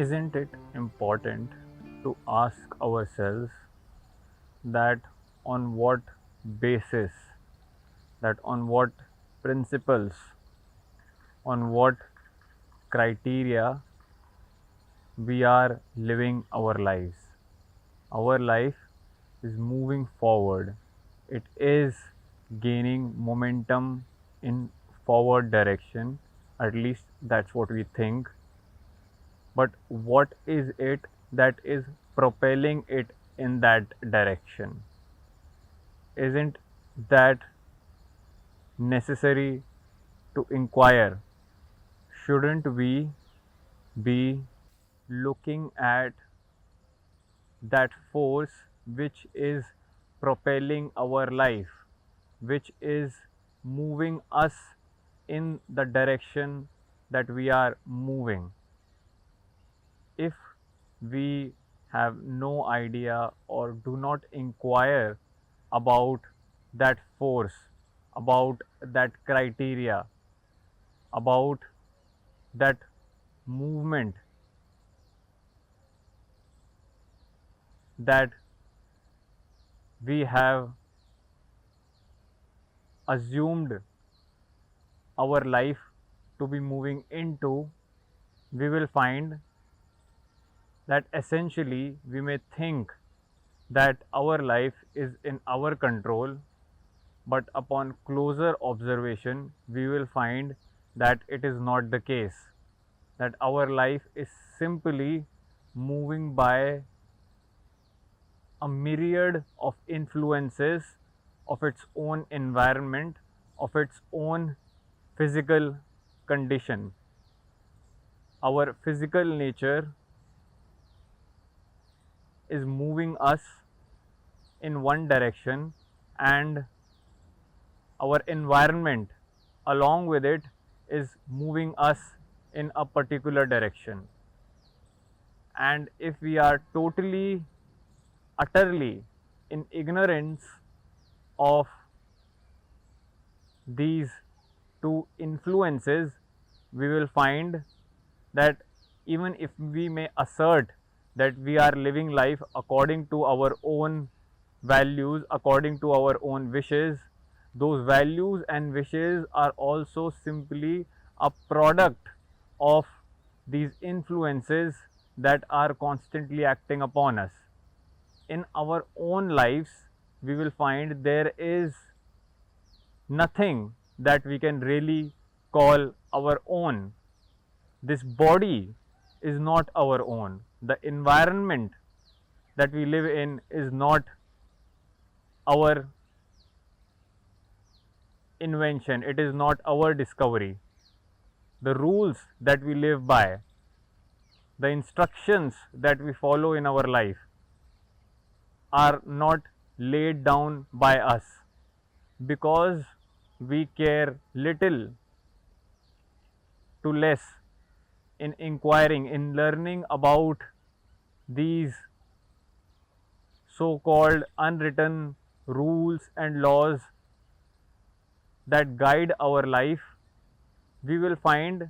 Isn't it important to ask ourselves that on what basis, that on what principles, on what criteria we are living our lives? Our life is moving forward, it is gaining momentum in forward direction, at least that's what we think. But what is it that is propelling it in that direction? Isn't that necessary to inquire? Shouldn't we be looking at that force which is propelling our life, which is moving us in the direction that we are moving? If we have no idea or do not inquire about that force, about that criteria, about that movement that we have assumed our life to be moving into, we will find that essentially we may think that our life is in our control, but upon closer observation, we will find that it is not the case, that our life is simply moving by a myriad of influences of its own environment, of its own physical condition. Our physical nature is moving us in one direction, and our environment along with it is moving us in a particular direction. And if we are totally, utterly in ignorance of these two influences, we will find that even if we may assert that we are living life according to our own values, according to our own wishes, those values and wishes are also simply a product of these influences that are constantly acting upon us. In our own lives, we will find there is nothing that we can really call our own. This body is not our own. The environment that we live in is not our invention, it is not our discovery. The rules that we live by, the instructions that we follow in our life are not laid down by us because we care little to less in inquiring, in learning about these so called unwritten rules and laws that guide our life. We will find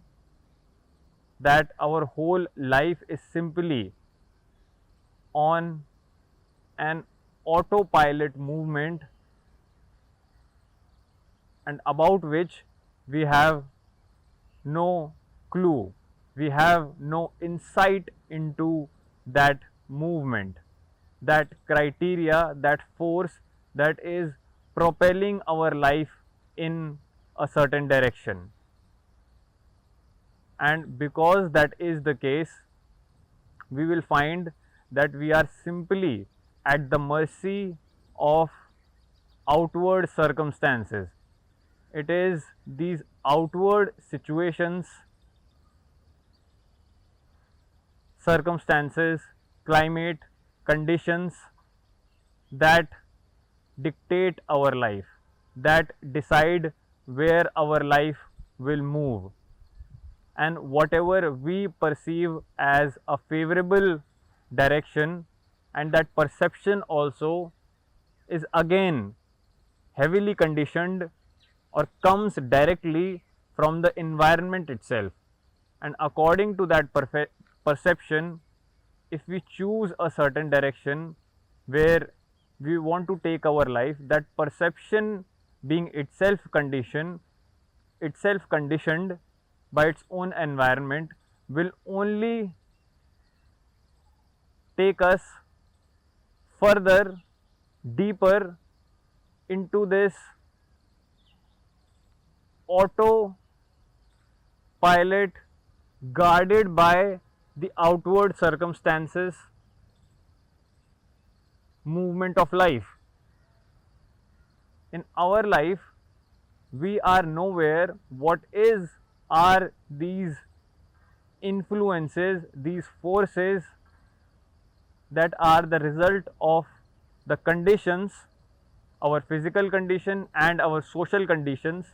that our whole life is simply on an autopilot movement, and about which we have no clue, we have no insight into that movement, that criteria, that force that is propelling our life in a certain direction. And because that is the case, we will find that we are simply at the mercy of outward circumstances. It is these outward situations, circumstances, climate, conditions that dictate our life, that decide where our life will move. And whatever we perceive as a favorable direction, and that perception also is again heavily conditioned or comes directly from the environment itself. And according to that perception, if we choose a certain direction where we want to take our life, that perception being itself conditioned by its own environment, will only take us further, deeper into this autopilot, guarded by the outward circumstances movement of life. In our life, we are nowhere what are these influences, these forces that are the result of the conditions, our physical condition and our social conditions,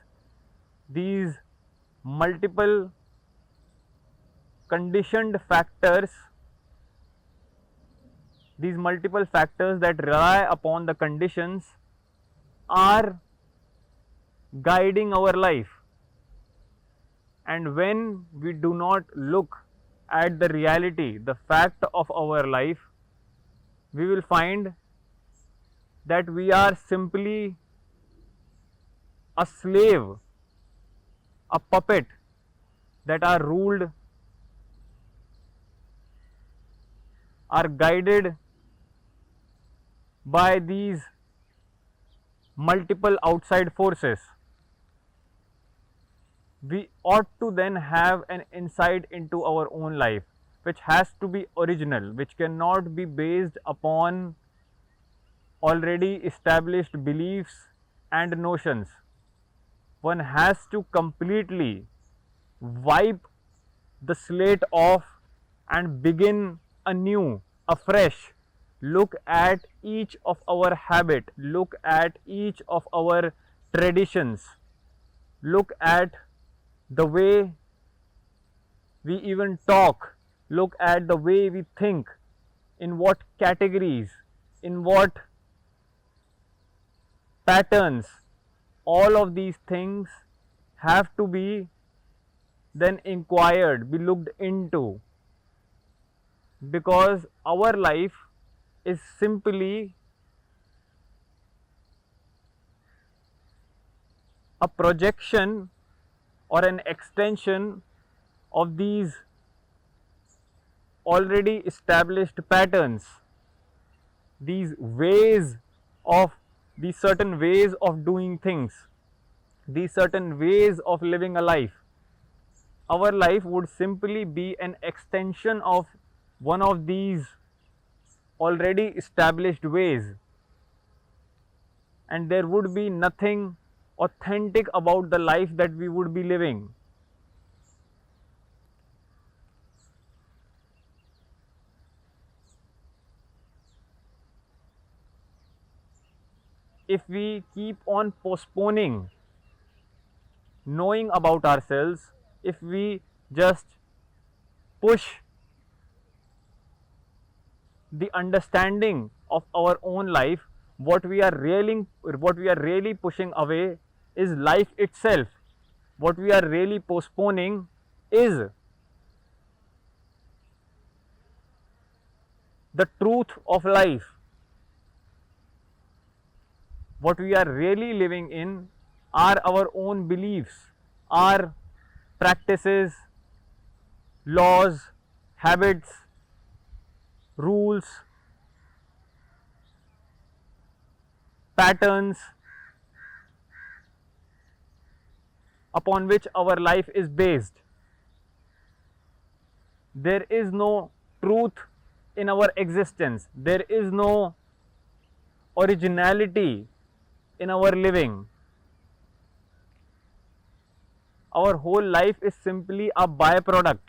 these multiple conditioned factors, these multiple factors that rely upon the conditions are guiding our life. And when we do not look at the reality, the fact of our life, we will find that we are simply a slave, a puppet that are ruled, are guided by these multiple outside forces. We ought to then have an insight into our own life, which has to be original, which cannot be based upon already established beliefs and notions. One has to completely wipe the slate off and begin anew, afresh. Look at each of our habit, look at each of our traditions, look at the way we even talk, look at the way we think, in what categories, in what patterns. All of these things have to be then inquired, be looked into, because our life is simply a projection or an extension of these already established patterns, these certain ways of doing things, these certain ways of living a life. Our life would simply be an extension of one of these already established ways, and there would be nothing authentic about the life that we would be living. If we keep on postponing knowing about ourselves, if we just push the understanding of our own life, what we are really pushing away is life itself. What we are really postponing is the truth of life. What we are really living in are our own beliefs, our practices, laws, habits, rules, patterns upon which our life is based. There is no truth in our existence. There is no originality in our living. Our whole life is simply a byproduct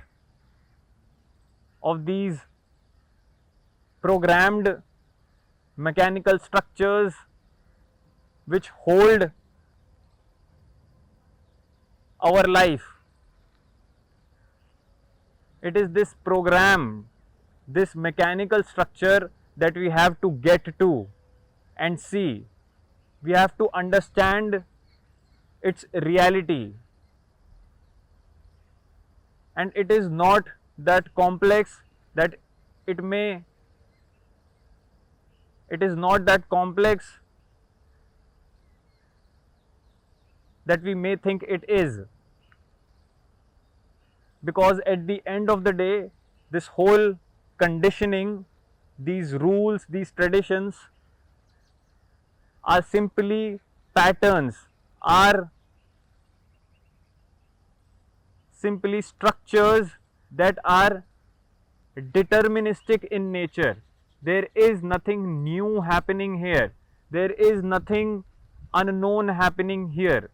of these programmed mechanical structures which hold our life. It is this program, this mechanical structure that we have to get to and see. We have to understand its reality. And it is not that complex that it may, it is not that complex that we may think it is, because at the end of the day this whole conditioning, these rules, these traditions are simply patterns, are simply structures that are deterministic in nature. There is nothing new happening here. There is nothing unknown happening here.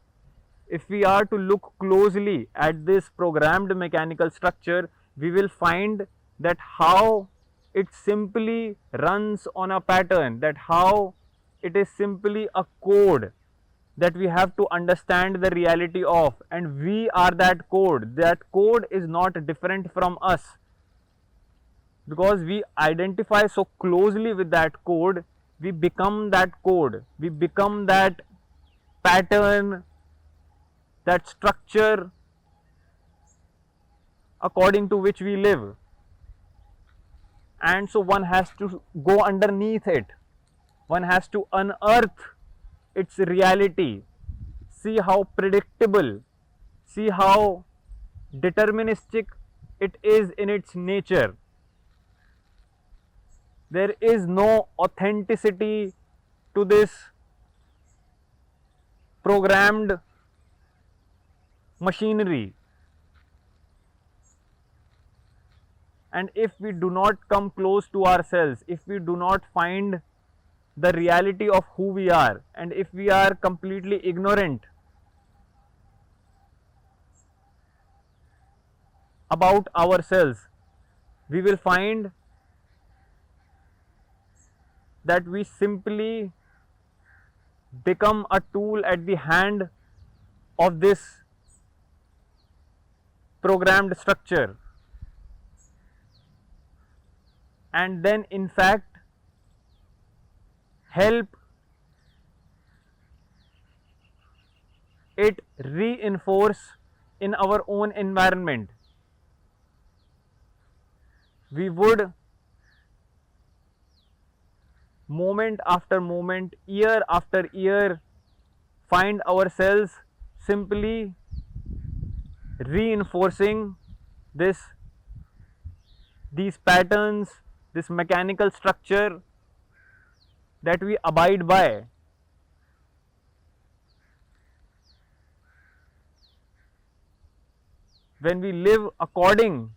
If we are to look closely at this programmed mechanical structure, we will find that how it simply runs on a pattern, that how it is simply a code that we have to understand the reality of, and we are that code. That code is not different from us, because we identify so closely with that code. We become that code, we become that pattern, that structure according to which we live. And so one has to go underneath it, one has to unearth its reality, see how predictable, see how deterministic it is in its nature. There is no authenticity to this programmed machinery. And if we do not come close to ourselves, if we do not find the reality of who we are, and if we are completely ignorant about ourselves, we will find that we simply become a tool at the hand of this programmed structure, and then in fact help it reinforce in our own environment. We would moment after moment, year after year, find ourselves simply reinforcing these patterns, this mechanical structure that we abide by. When we live according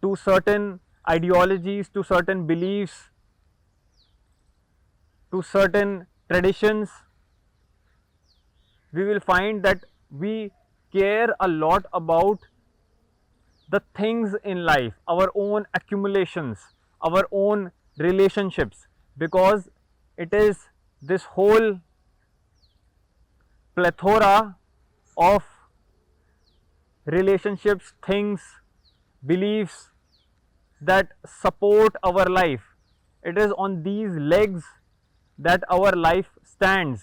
to certain ideologies, to certain beliefs, to certain traditions, we will find that we care a lot about the things in life, our own accumulations, our own relationships, because it is this whole plethora of relationships, things, beliefs that support our life. It is on these legs that our life stands.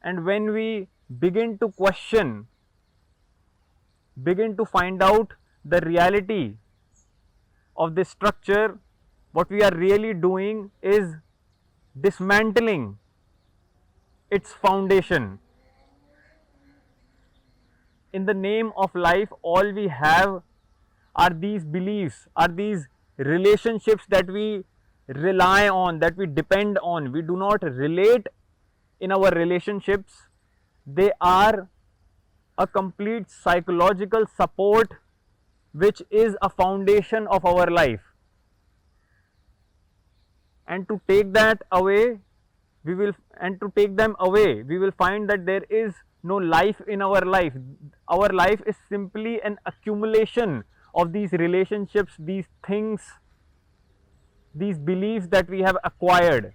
And when we begin to question, begin to find out the reality of this structure, what we are really doing is dismantling its foundation. In the name of life, all we have are these beliefs, are these relationships that we rely on, that we depend on. We do not relate in our relationships. They are a complete psychological support which is a foundation of our life. And to take that away, we will find that there is no life in our life. Our life is simply an accumulation of these relationships, these things, these beliefs that we have acquired.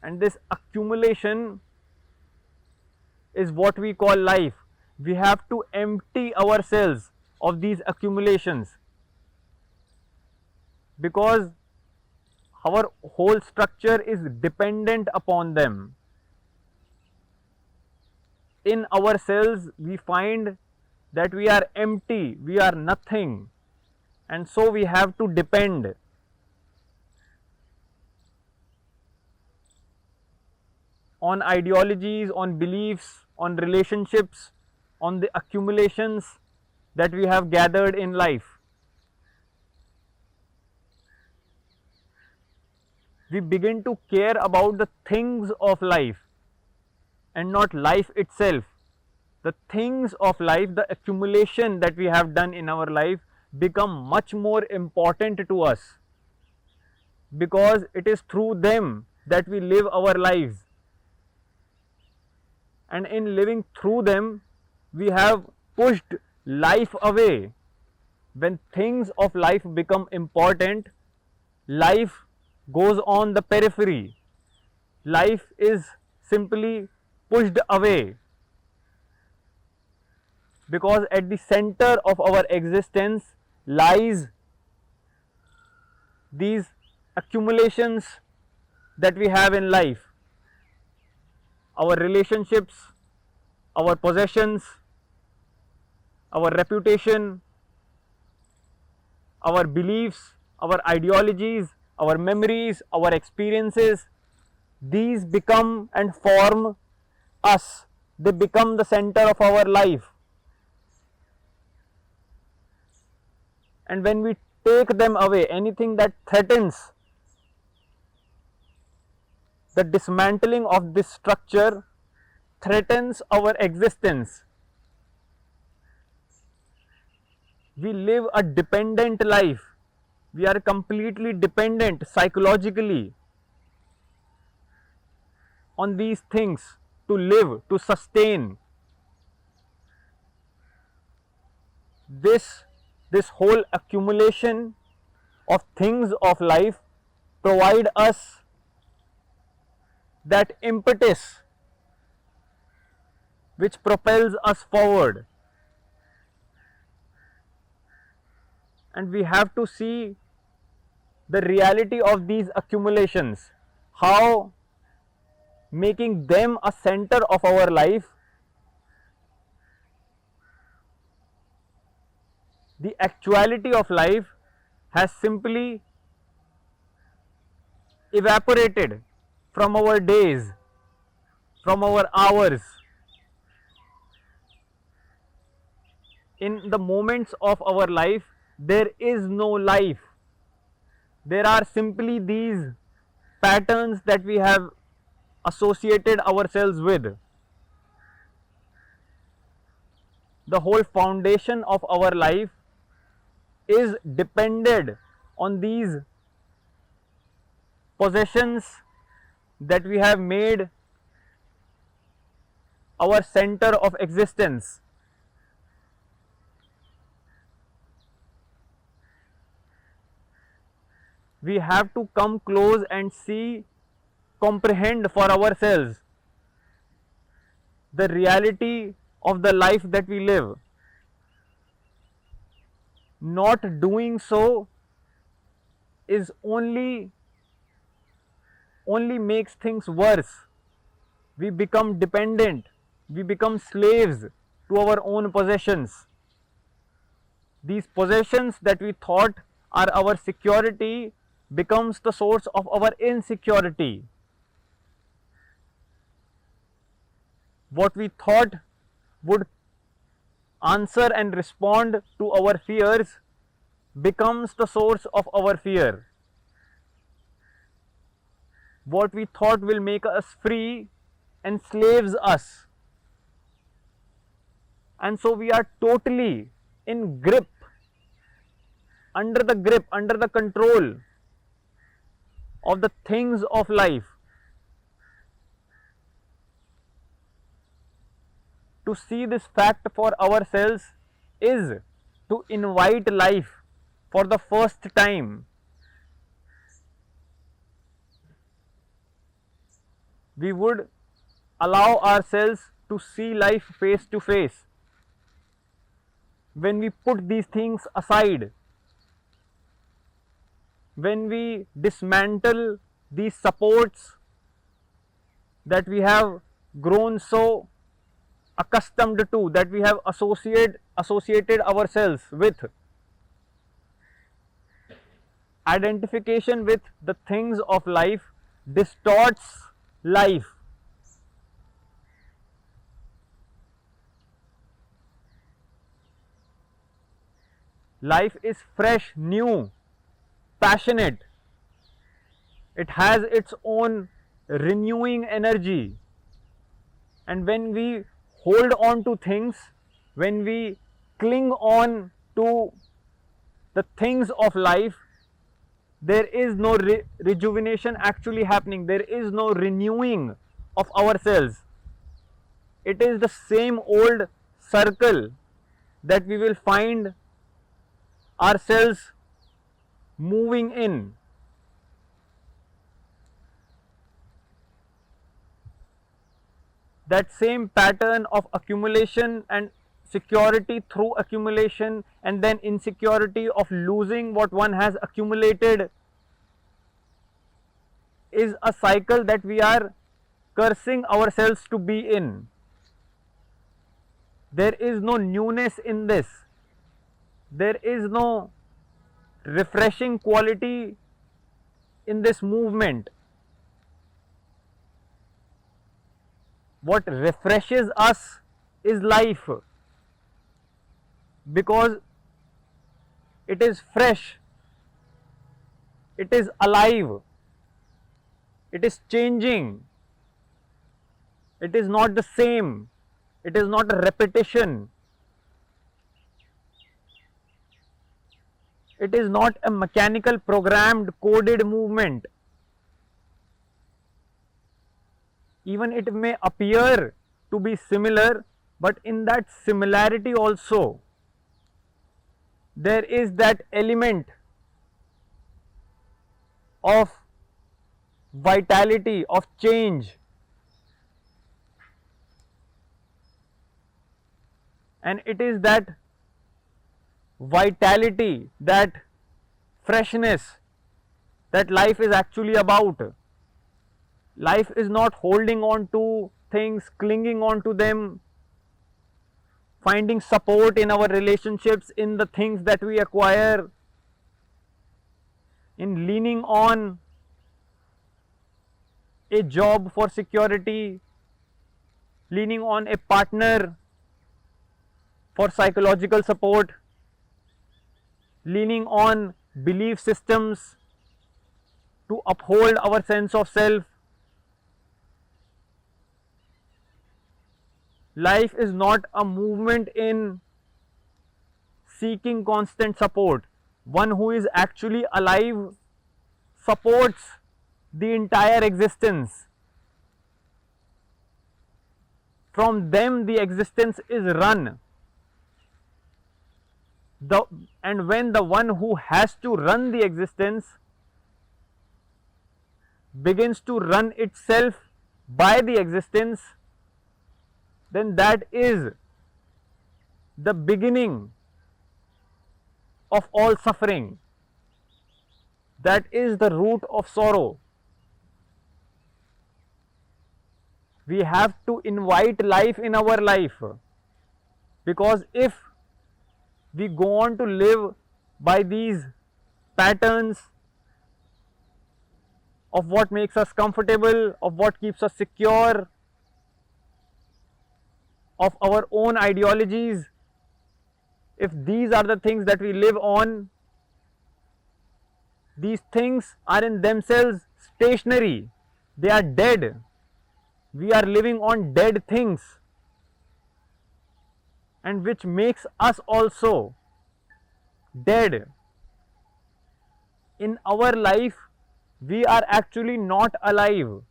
And this accumulation is what we call life. We have to empty ourselves of these accumulations, because our whole structure is dependent upon them. in ourselves we find that we are empty, we are nothing, and so we have to depend on ideologies, on beliefs, on relationships, on the accumulations that we have gathered in life. We begin to care about the things of life and not life itself. The things of life, the accumulation that we have done in our life become much more important to us, because it is through them that we live our lives, and in living through them we have pushed life away. When things of life become important, life goes on the periphery. Life is simply pushed away, because at the center of our existence lies these accumulations that we have in life: our relationships, our possessions, our reputation, our beliefs, our ideologies, our memories, our experiences. These become and form us. They become the center of our life. And when we take them away, anything that threatens the dismantling of this structure threatens our existence. We live a dependent life. We are completely dependent psychologically on these things to live, to sustain. This whole accumulation of things of life provide us that impetus which propels us forward. And we have to see the reality of these accumulations, how making them a center of our life, the actuality of life has simply evaporated from our days, from our hours. In the moments of our life, there is no life. There are simply these patterns that we have associated ourselves with. The whole foundation of our life is depended on these possessions that we have made our center of existence. We have to come close and see, comprehend for ourselves the reality of the life that we live. Not doing so is only makes things worse. We become dependent, we become slaves to our own possessions. These possessions that we thought are our security becomes the source of our insecurity. What we thought would answer and respond to our fears becomes the source of our fear. What we thought will make us free enslaves us. And so we are totally in grip, under the control of the things of life. To see this fact for ourselves is to invite life for the first time. We would allow ourselves to see life face to face. When we put these things aside, when we dismantle these supports that we have grown so accustomed to, that we have associated ourselves with. Identification with the things of life distorts life. Life is fresh, new, passionate. It has its own renewing energy. And when we hold on to things, when we cling on to the things of life, there is no rejuvenation actually happening. There is no renewing of ourselves. It is the same old circle that we will find ourselves moving in. That same pattern of accumulation and security through accumulation, and then insecurity of losing what one has accumulated, is a cycle that we are cursing ourselves to be in. There is no newness in this. There is no refreshing quality in this movement. What refreshes us is life, because it is fresh, it is alive, it is changing, it is not the same, it is not a repetition, it is not a mechanical, programmed, coded movement. Even it may appear to be similar, but in that similarity also, there is that element of vitality, of change. And it is that vitality, that freshness that life is actually about. Life is not holding on to things, clinging on to them, finding support in our relationships, in the things that we acquire, in leaning on a job for security, leaning on a partner for psychological support, leaning on belief systems to uphold our sense of self. Life is not a movement in seeking constant support. One who is actually alive supports the entire existence. From them the existence is run. And when the one who has to run the existence begins to run itself by the existence, then that is the beginning of all suffering. That is the root of sorrow. We have to invite life in our life, because if we go on to live by these patterns of what makes us comfortable, of what keeps us secure, of our own ideologies, if these are the things that we live on, these things are in themselves stationary, they are dead. We are living on dead things, and which makes us also dead. In our life, we are actually not alive.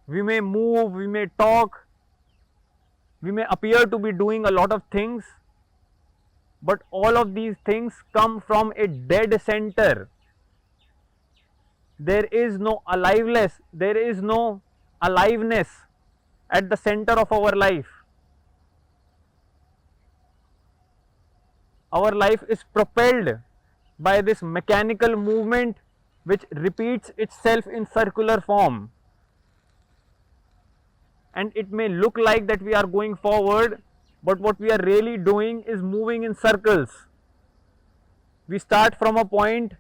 We may move, we may talk, we may appear to be doing a lot of things, but all of these things come from a dead center. There is no aliveness, there is no aliveness at the center of our life. Our life is propelled by this mechanical movement which repeats itself in circular form. and it may look like that we are going forward, but what we are really doing is moving in circles. We start from a point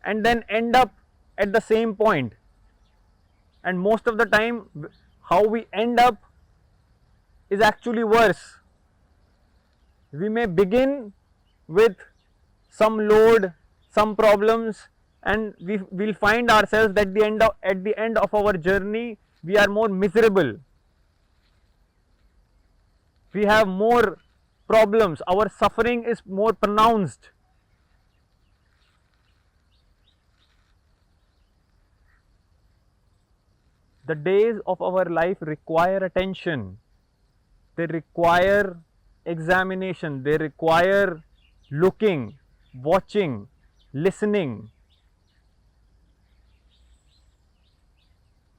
and then end up at the same point, and most of the time how we end up is actually worse. We may begin with some load, some problems, and we will find ourselves that at the end of our journey we are more miserable. We have more problems, our suffering is more pronounced. The days of our life require attention, they require examination, they require looking, watching, listening.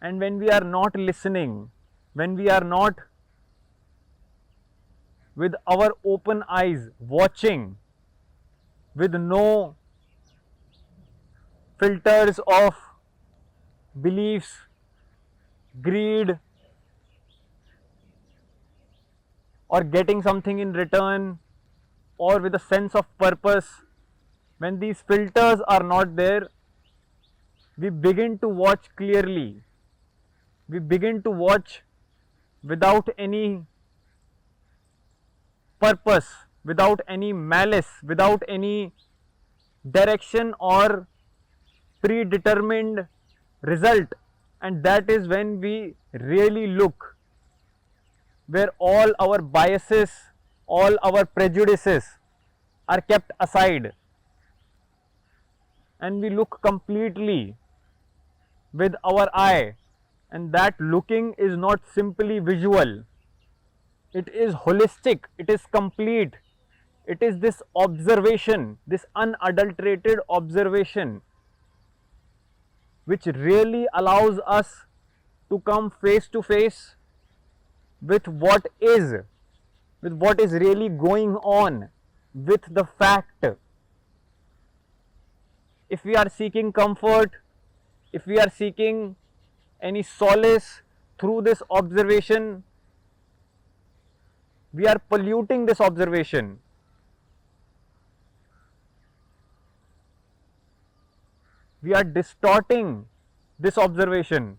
And when we are not listening, when we are not with our open eyes watching, with no filters of beliefs, greed, or getting something in return, or with a sense of purpose, when these filters are not there, we begin to watch clearly. We begin to watch without any purpose, without any malice, without any direction or predetermined result. And that is when we really look, where all our biases, all our prejudices are kept aside, and we look completely with our eye. And that looking is not simply visual, it is holistic, it is complete. It is this observation, this unadulterated observation, which really allows us to come face to face with what is, with what is really going on, with the fact. If we are seeking comfort, if we are seeking any solace through this observation, we are polluting this observation. We are distorting this observation.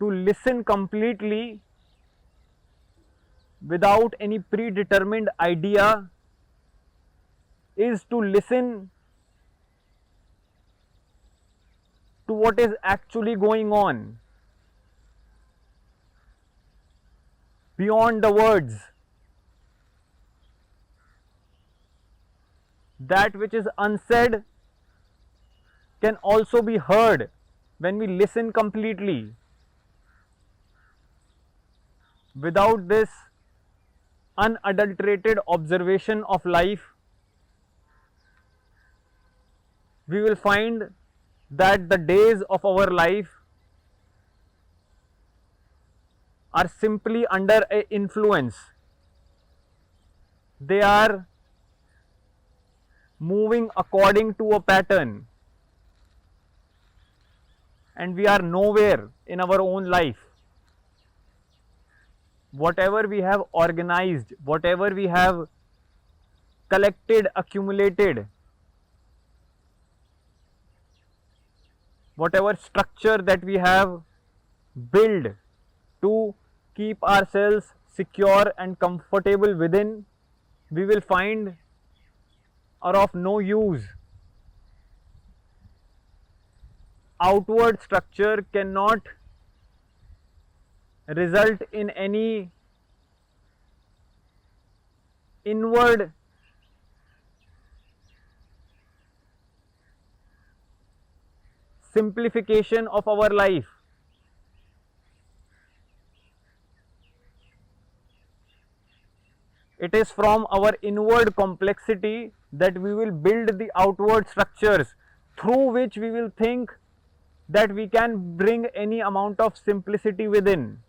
To listen completely without any predetermined idea is to listen to what is actually going on beyond the words. That which is unsaid can also be heard when we listen completely. Without this unadulterated observation of life, we will find that the days of our life are simply under an influence. They are moving according to a pattern, and we are nowhere in our own life. Whatever we have organized, whatever we have collected, accumulated, whatever structure that we have built to keep ourselves secure and comfortable within, we will find are of no use. Outward structure cannot result in any inward simplification of our life. It is from our inward complexity that we will build the outward structures through which we will think that we can bring any amount of simplicity within.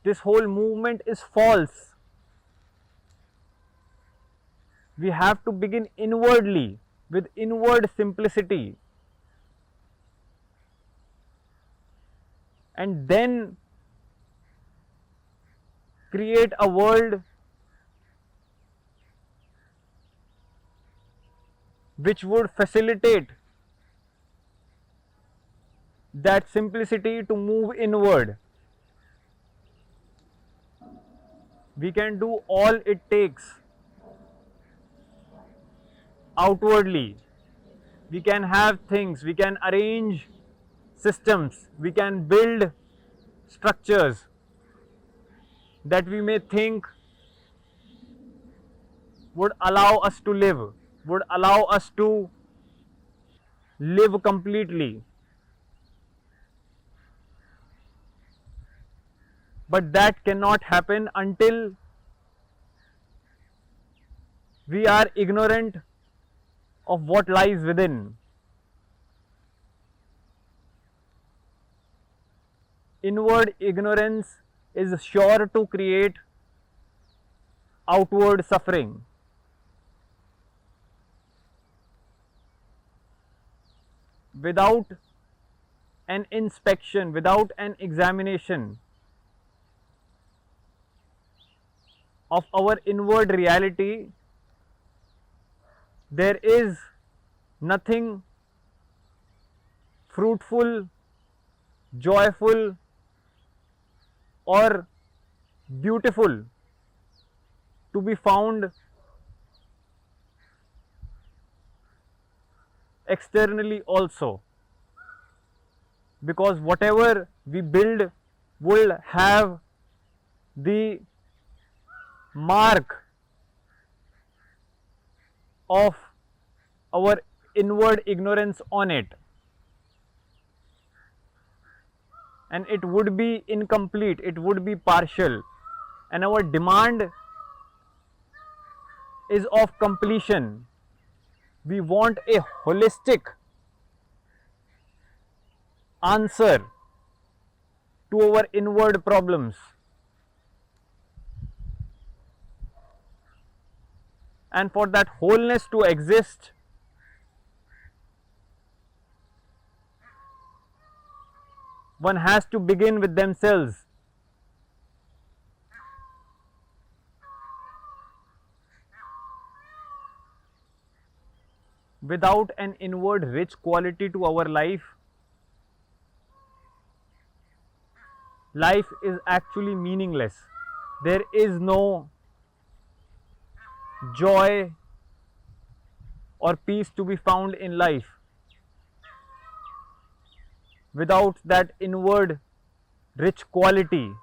This whole movement is false. We have to begin inwardly with inward simplicity, and then create a world which would facilitate that simplicity to move inward. We can do all it takes outwardly. We can have things, we can arrange systems, we can build structures that we may think would allow us to live, would allow us to live completely. But that cannot happen until we are ignorant of what lies within. Inward ignorance is sure to create outward suffering. Without an inspection, without an examination of our inward reality, there is nothing fruitful, joyful, or beautiful to be found externally also, because whatever we build will have the mark of our inward ignorance on it, and it would be incomplete, it would be partial, and our demand is of completion. We want a holistic answer to our inward problems. And for that wholeness to exist, one has to begin with themselves. Without an inward rich quality to our life, life is actually meaningless. There is no joy or peace to be found in life without that inward rich quality